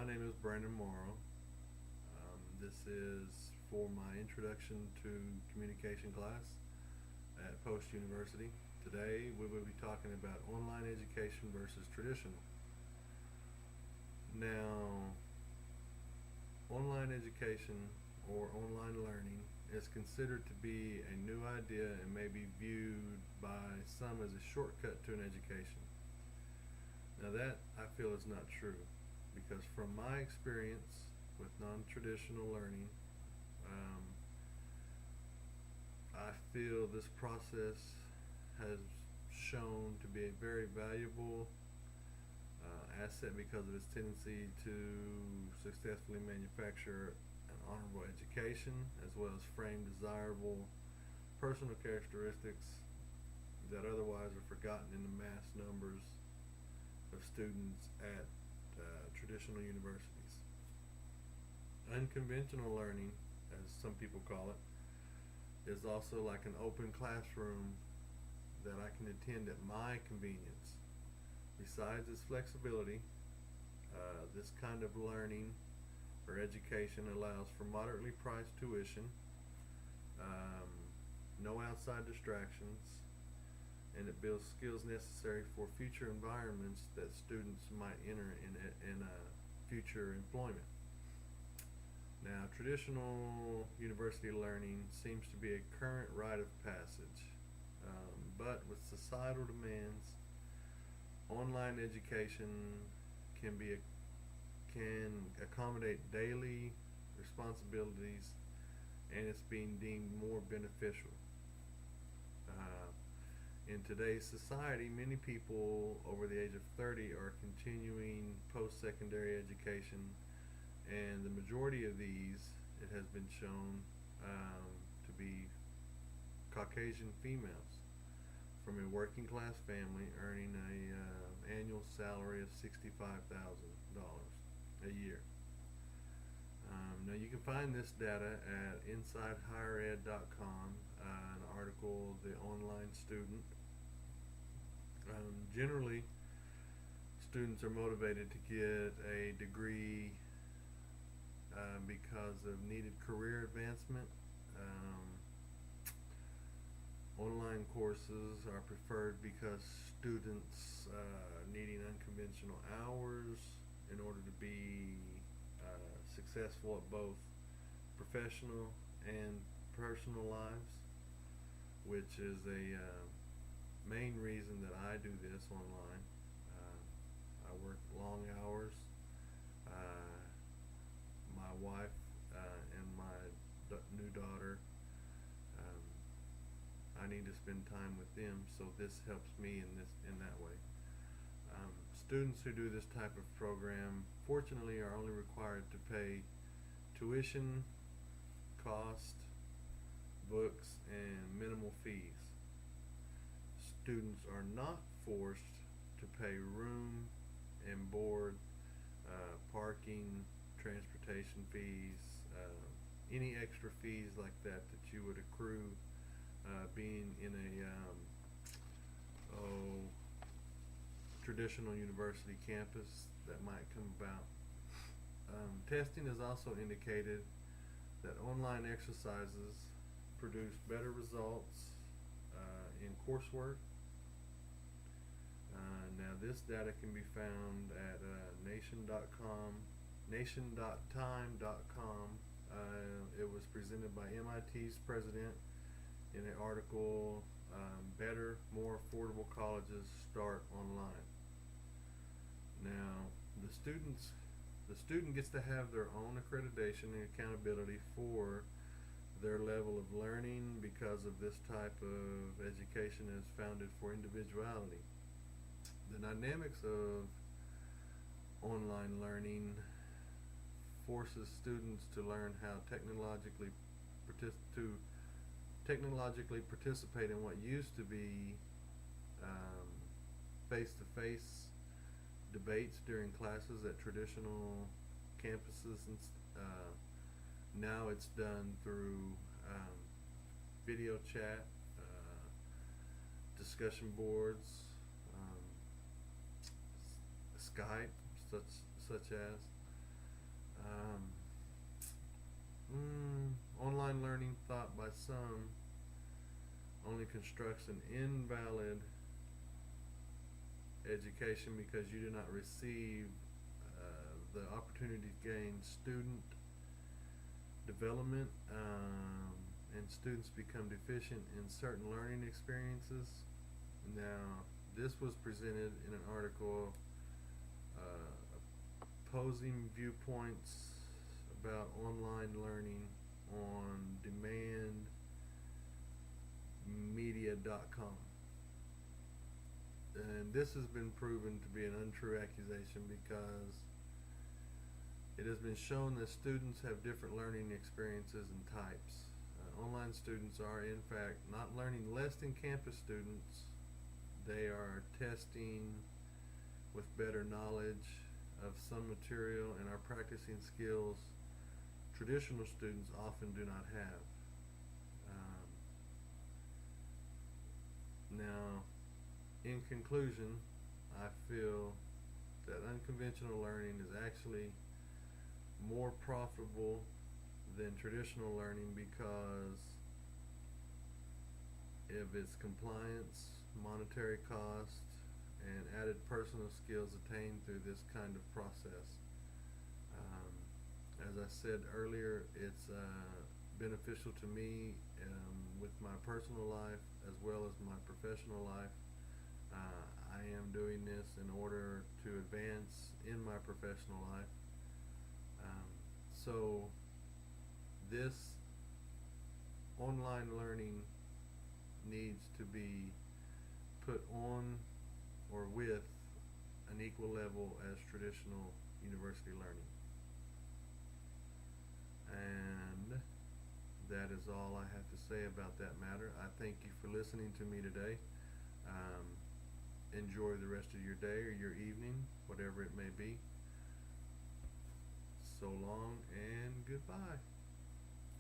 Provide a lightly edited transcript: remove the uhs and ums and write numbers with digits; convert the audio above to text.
My name is B.Morrow. This is for my introduction to communication class at Post University. Today we will be talking about online education versus traditional. Now, online education or online learning is considered to be a new idea and may be viewed by some as a shortcut to an education. Now that I feel is not true, because from my experience with non-traditional learning, um, I feel this process has shown to be a very valuable asset because of its tendency to successfully manufacture an honorable education, as well as frame desirable personal characteristics that otherwise are forgotten in the mass numbers of students at traditional universities. Unconventional learning, as some people call it, is also like an open classroom that I can attend at my convenience. Besides its flexibility, this kind of learning or education allows for moderately priced tuition, no outside distractions, and it builds skills necessary for future environments that students might enter in future employment. Now, traditional university learning seems to be a current rite of passage, but with societal demands, online education can accommodate daily responsibilities, and it's being deemed more beneficial. In today's society, many people over the age of 30 are continuing post-secondary education, and the majority of these, it has been shown, to be Caucasian females from a working class family earning a annual salary of $65,000 a year. Now you can find this data at InsideHigherEd.com, an article, The Online Student. Generally, students are motivated to get a degree because of needed career advancement. Online courses are preferred because students needing unconventional hours in order to be successful at both professional and personal lives, which is a main reason that I do this online. I work long hours. My wife and my new daughter, I need to spend time with them, so this helps me in that way. Students who do this type of program, fortunately, are only required to pay tuition, cost, books, and minimal fees. Students are not forced to pay room and board, parking, transportation fees, any extra fees like that you would accrue being in a traditional university campus that might come about. Testing has also indicated that online exercises produce better results in coursework. Now this data can be found at nation.time.com. It was presented by MIT's president in an article, Better, More Affordable Colleges Start Online. Now, the student gets to have their own accreditation and accountability for their level of learning, because of this type of education is founded for individuality. The dynamics of online learning forces students to learn how technologically participate in what used to be face-to-face debates during classes at traditional campuses, and now it's done through video chat, discussion boards, Skype, such as. Um, Online learning, thought by some, only constructs an invalid education because you do not receive the opportunity to gain student development, and students become deficient in certain learning experiences. Now, this was presented in an article opposing viewpoints about online learning on demandmedia.com. And this has been proven to be an untrue accusation because it has been shown that students have different learning experiences and types. Online students are, in fact, not learning less than campus students. They are testing with better knowledge of some material and are practicing skills traditional students often do not have. Now, in conclusion, I feel that unconventional learning is actually more profitable than traditional learning because of its compliance, monetary cost, and added personal skills attained through this kind of process. As I said earlier, it's beneficial to me with my personal life as well as my professional life. I am doing this in order to advance in my professional life. So this online learning needs to be put on or with an equal level as traditional university learning. And that is all I have to say about that matter. I thank you for listening to me today. Enjoy the rest of your day or your evening, whatever it may be. So long and goodbye.